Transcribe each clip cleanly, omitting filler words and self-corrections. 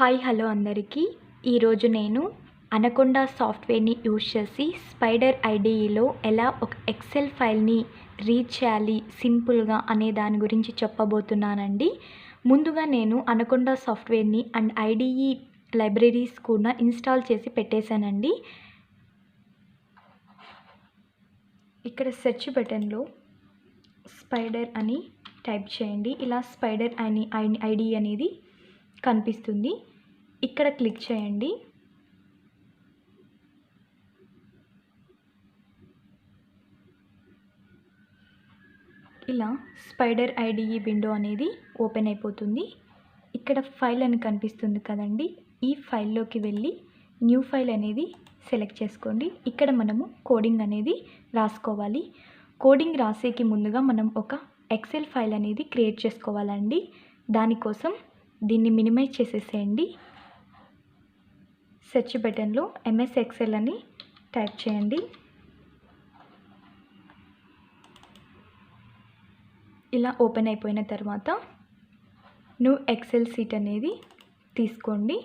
Hi hello అందరికీ ఈరోజు నేను అనకొండా సాఫ్ట్వేర్ని యూజ్ చేసి స్పైడర్ ఐడిఈలో ఎలా ఒక ఎక్సెల్ ఫైల్ని రీడ్ చేయాలి సింపుల్గా అనే దాని గురించి చెప్పబోతున్నానండి. ముందుగా నేను అనకొండా సాఫ్ట్వేర్ని అండ్ ఐడిఈ లైబ్రరీస్ కూడా ఇన్స్టాల్ చేసి పెట్టేశానండి. ఇక్కడ సెర్చ్ బటన్లో స్పైడర్ అని టైప్ చేయండి. ఇలా స్పైడర్ ఐడిఈ అనేది కనిపిస్తుంది. ఇక్కడ క్లిక్ చేయండి. ఇలా స్పైడర్ ఐడిఈ విండో అనేది ఓపెన్ అయిపోతుంది. ఇక్కడ ఫైల్ అని కనిపిస్తుంది కదండి, ఈ ఫైల్లోకి వెళ్ళి న్యూ ఫైల్ అనేది సెలెక్ట్ చేసుకోండి. ఇక్కడ మనము కోడింగ్ అనేది రాసుకోవాలి. కోడింగ్ రాసేకి ముందుగా మనం ఒక ఎక్సెల్ ఫైల్ అనేది క్రియేట్ చేసుకోవాలండి. దానికోసం దీన్ని మినిమైజ్ చేసేసేయండి. సెర్చ్ బటన్లో MS ఎక్సెల్ అని టైప్ చేయండి. ఇలా ఓపెన్ అయిపోయిన తర్వాత న్యూ ఎక్సెల్ షీట్ అనేది తీసుకోండి.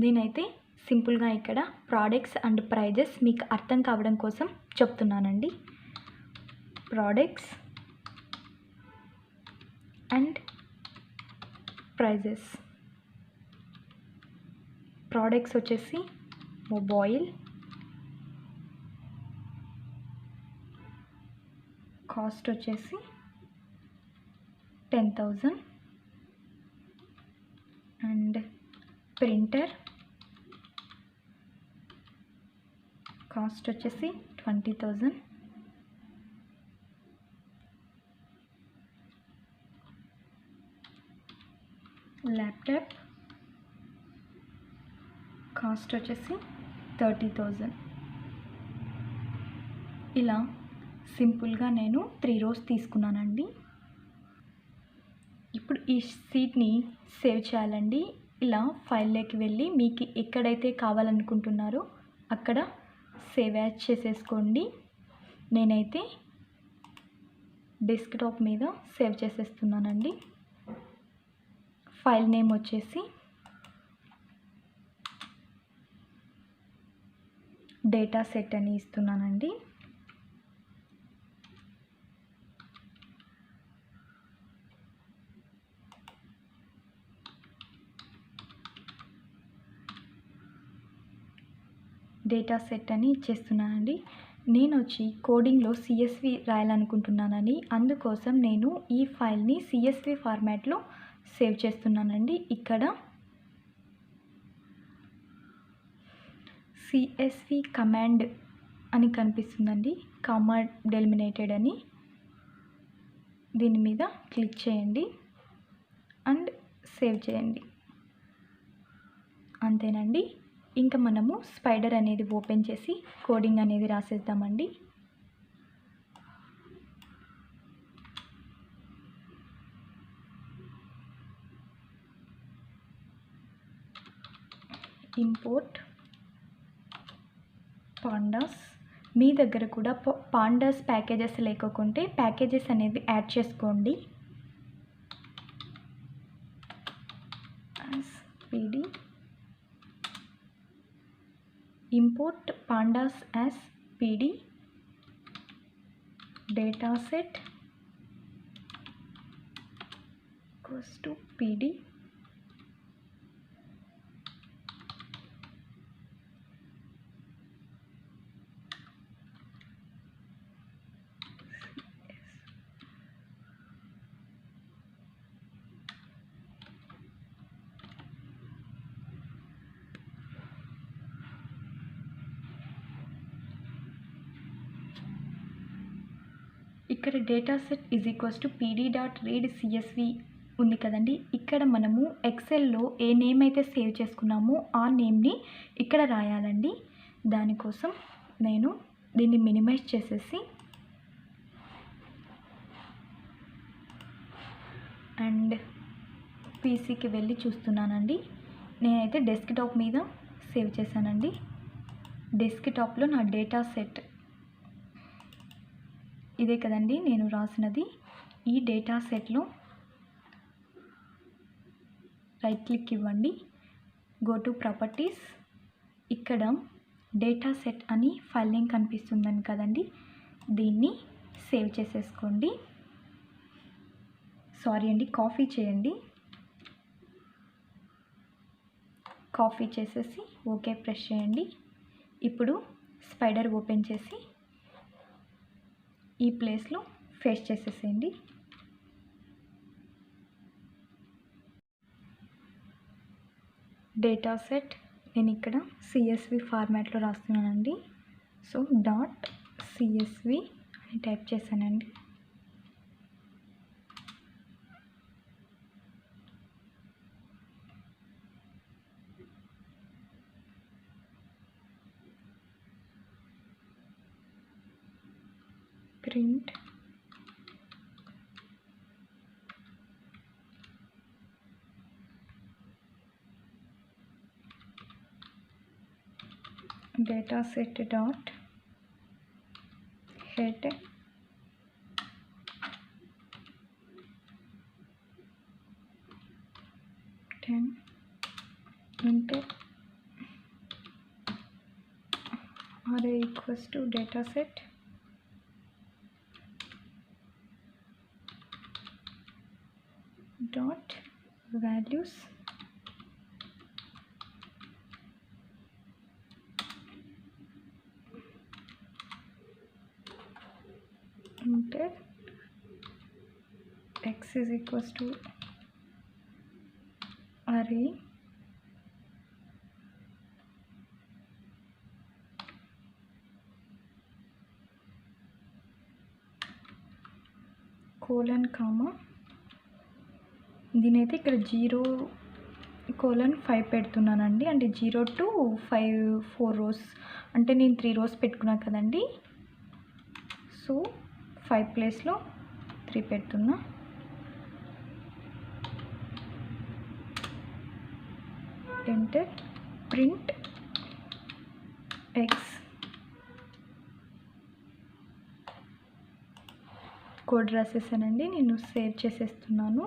దీనైతే సింపుల్గా ఇక్కడ ప్రోడక్ట్స్ అండ్ ప్రైజెస్ మీకు అర్థం కావడం కోసం చెప్తున్నానండి. Products and prices. ప్రోడక్ట్స్ వచ్చేసి మొబైల్, కాస్ట్ వచ్చేసి 10,000 అండ్ ప్రింటర్ కాస్ట్ వచ్చేసి 20,000. ల్యాప్టాప్ కాస్ట్ వచ్చేసి 30,000. ఇలా సింపుల్గా నేను 3 rows తీసుకున్నానండి. ఇప్పుడు ఈ షీట్ని సేవ్ చేయాలండి. ఇలా ఫైల్లోకి వెళ్ళి మీకు ఎక్కడైతే కావాలనుకుంటున్నారో అక్కడ సేవ్ యాజ్ చేసేసుకోండి. నేనైతే డెస్క్టాప్ మీద సేవ్ చేసేస్తున్నానండి. ఫైల్ నేమ్ వచ్చేసి డేటా సెట్ అని ఇస్తున్నానండి. డేటా సెట్ అని ఇచ్చేస్తున్నానండి. నేను వచ్చి కోడింగ్లో CSV రాయాలనుకుంటున్నానని, అందుకోసం నేను ఈ ఫైల్ని CSV ఫార్మాట్లో సేవ్ చేస్తున్నానండి. ఇక్కడ CSV కమాండ్ అని కనిపిస్తుందండి, కామా డెలిమినేటెడ్ అని. దీని మీద క్లిక్ చేయండి అండ్ సేవ్ చేయండి. అంతేనండి. ఇంకా మనము స్పైడర్ అనేది ఓపెన్ చేసి కోడింగ్ అనేది రాసేద్దామండి. Import pandas. మీ దగ్గర కూడా పాండాస్ ప్యాకేజెస్ లేకుంటే ప్యాకేజెస్ అనేవి యాడ్ చేసుకోండి. PD import pandas as PD dataset equals to PD ఇక్కడ డేటా సెట్ PD.read CSV ఉంది కదండి. ఇక్కడ మనము ఎక్సెల్లో ఏ నేమ్ అయితే సేవ్ చేసుకున్నామో ఆ నేమ్ని ఇక్కడ రాయాలండి. దానికోసం నేను దీన్ని మినిమైజ్ చేసేసి అండ్ పీసీకి వెళ్ళి చూస్తున్నానండి. నేనైతే డెస్క్టాప్ మీద సేవ్ చేశానండి. డెస్క్టాప్లో నా డేటా సెట్ ఇదే కదండి నేను రాసినది. ఈ డేటా సెట్లో రైట్ క్లిక్ ఇవ్వండి, గో టు ప్రాపర్టీస్. ఇక్కడ డేటా సెట్ అని ఫైల్ నేమ్ కనిపిస్తుందని కదండి, దీన్ని సేవ్ చేసేసుకోండి. సారీ అండి, కాపీ చేయండి. కాపీ చేసేసి ఓకే ప్రెస్ చేయండి. ఇప్పుడు స్పైడర్ ఓపెన్ చేసి ఈ ప్లేస్లో పేస్ట్ చేసేసేయండి. డేటా సెట్ నేను ఇక్కడ CSV ఫార్మాట్లో రాస్తున్నానండి. సో .csv అని టైప్ చేశానండి. Print data set dot head into array equals to data set dot values enter x is equals to array colon comma, దీనైతే ఇక్కడ 0:5 పెడుతున్నానండి. అంటే 0 to 5 4 rows, అంటే నేను 3 rows పెట్టుకున్నాను కదండి. సో 5 ప్లేస్లో 3 పెడుతున్నా. Enter print X. కోడ్ రాసేసానండి, నేను సేవ్ చేసేస్తున్నాను.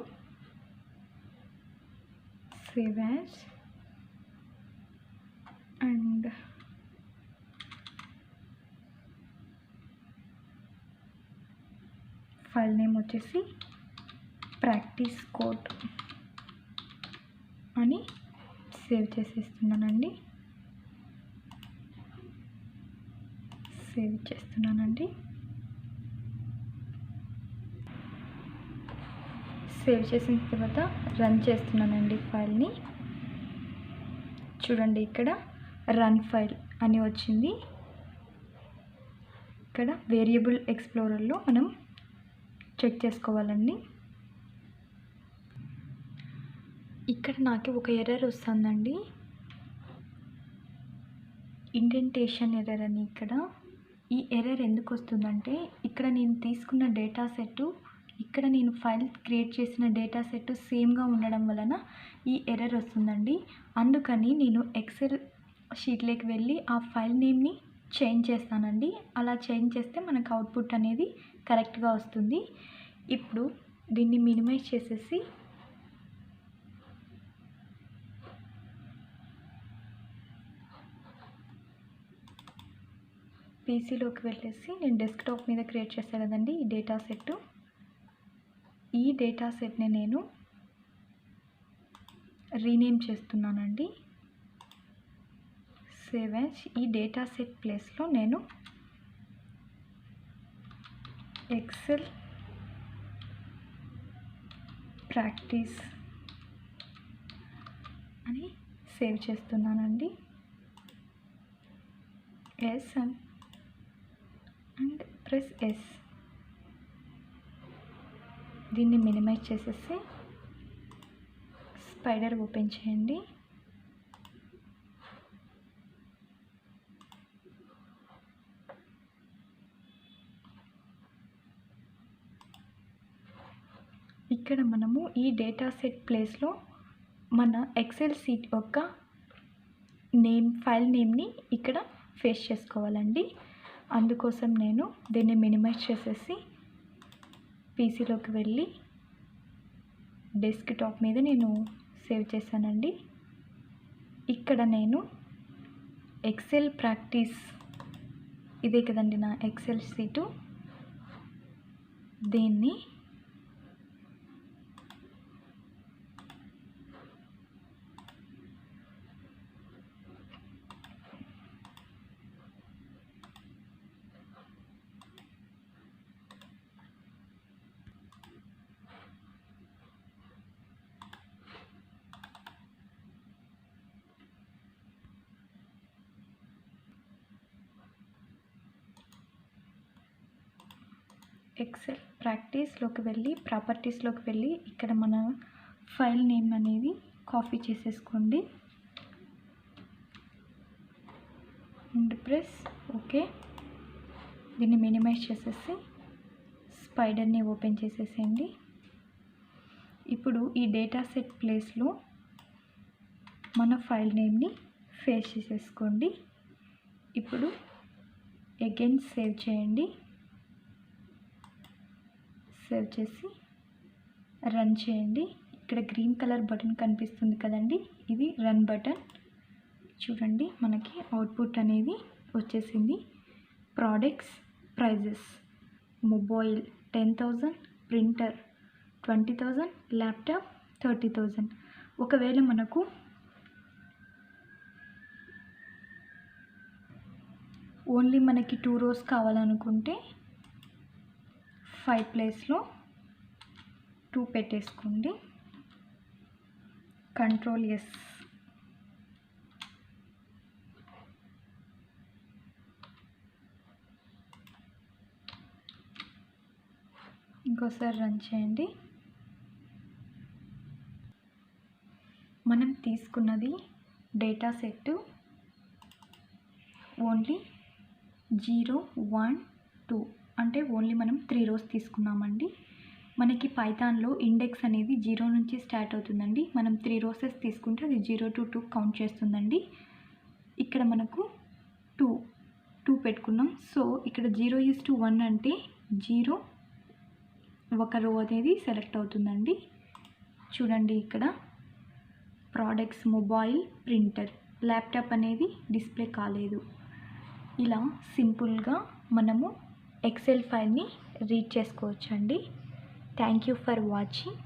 Save as and file name వచ్చేసి ప్రాక్టీస్ కోడ్ అని సేవ్ చేసేస్తున్నానండి. సేవ్ చేస్తున్నానండి. సేవ్ చేసిన తర్వాత రన్ చేస్తున్నానండి ఫైల్ని. చూడండి ఇక్కడ రన్ ఫైల్ అని వచ్చింది. ఇక్కడ వేరియబుల్ ఎక్స్ప్లోరర్లో మనం చెక్ చేసుకోవాలండి. ఇక్కడ నాకు ఒక ఎర్రర్ వస్తుందండి, ఇండెంటేషన్ ఎర్రర్ అని. ఇక్కడ ఈ ఎర్రర్ ఎందుకు వస్తుందంటే, ఇక్కడ నేను తీసుకున్న డేటా సెట్, ఇక్కడ నేను ఫైల్ క్రియేట్ చేసిన డేటా సెట్ సేమ్గా ఉండడం వలన ఈ ఎర్రర్ వస్తుందండి. అందుకని నేను ఎక్సెల్ షీట్లోకి వెళ్ళి ఆ ఫైల్ నేమ్ని చేంజ్ చేస్తానండి. అలా చేంజ్ చేస్తే మనకు అవుట్పుట్ అనేది కరెక్ట్గా వస్తుంది. ఇప్పుడు దీన్ని మినిమైజ్ చేసేసి పీసీలోకి వెళ్ళేసి, నేను డెస్క్టాప్ మీద క్రియేట్ చేశాను కదండి ఈ డేటా సెట్. ఈ డేటా సెట్ని నేను రీనేమ్ చేస్తున్నానండి. Save as. ఈ డేటా సెట్ ప్లేస్లో నేను ఎక్సెల్ ప్రాక్టీస్ అని సేవ్ చేస్తున్నానండి. S and press S. దీన్ని మినిమైజ్ చేసేసి స్పైడర్ ఓపెన్ చేయండి. ఇక్కడ మనము ఈ డేటా సెట్ ప్లేస్లో మన ఎక్సెల్ షీట్ యొక్క ఫైల్ నేమ్ని ఇక్కడ పేస్ట్ చేసుకోవాలండి. అందుకోసం నేను దీన్ని మినిమైజ్ చేసేసి పీసీలోకి వెళ్ళి డెస్క్టాప్ మీద నేను సేవ్ చేశానండి. ఇక్కడ నేను ఎక్సెల్ ప్రాక్టీస్ ఇదే కదండి నా ఎక్సెల్ షీటు, దీన్ని ఎక్సెల్ ప్రాక్టీస్లోకి వెళ్ళి ప్రాపర్టీస్లోకి వెళ్ళి ఇక్కడ మన ఫైల్ నేమ్ అనేది కాపీ చేసేసుకోండి అండ్ ప్రెస్ ఓకే. దీన్ని మినిమైజ్ చేసేసి స్పైడర్ని ఓపెన్ చేసేసేయండి. ఇప్పుడు ఈ డేటా సెట్ ప్లేస్లో మన ఫైల్ నేమ్ని పేస్ట్ చేసేసుకోండి. ఇప్పుడు అగైన్ సేవ్ చేయండి. సేవ్ చేసి రన్ చేయండి. ఇక్కడ గ్రీన్ కలర్ బటన్ కనిపిస్తుంది కదండి, ఇది రన్ బటన్. చూడండి మనకి అవుట్పుట్ అనేది వచ్చేసింది. Products, prices, mobile 10,000, printer 20,000, laptop 30,000. ఒకవేళ మనకు ఓన్లీ మనకి 2 rows కావాలనుకుంటే 5 ప్లేస్లో 2 పెట్టేసుకోండి. Control yes. ఇంకోసారి రన్ చేయండి. మనం తీసుకున్నది డేటా సెట్ ఓన్లీ 0, 1, 2 అంటే ఓన్లీ మనం 3 rows తీసుకున్నామండి. మనకి పైథాన్లో ఇండెక్స్ అనేది 0 నుంచి స్టార్ట్ అవుతుందండి. మనం 3 rows తీసుకుంటే అది 0 to 2 కౌంట్ చేస్తుందండి. ఇక్కడ మనకు 2 పెట్టుకున్నాం. సో ఇక్కడ 0:1 అంటే 0 ఒక రో అనేది సెలెక్ట్ అవుతుందండి. చూడండి ఇక్కడ ప్రోడక్ట్స్, మొబైల్, ప్రింటర్, ల్యాప్టాప్ అనేది డిస్ప్లే కాలేదు. ఇలా సింపుల్గా మనము ఎక్సెల్ ఫైల్ని రీడ్ చేసుకోవచ్చండి. Thank you for watching.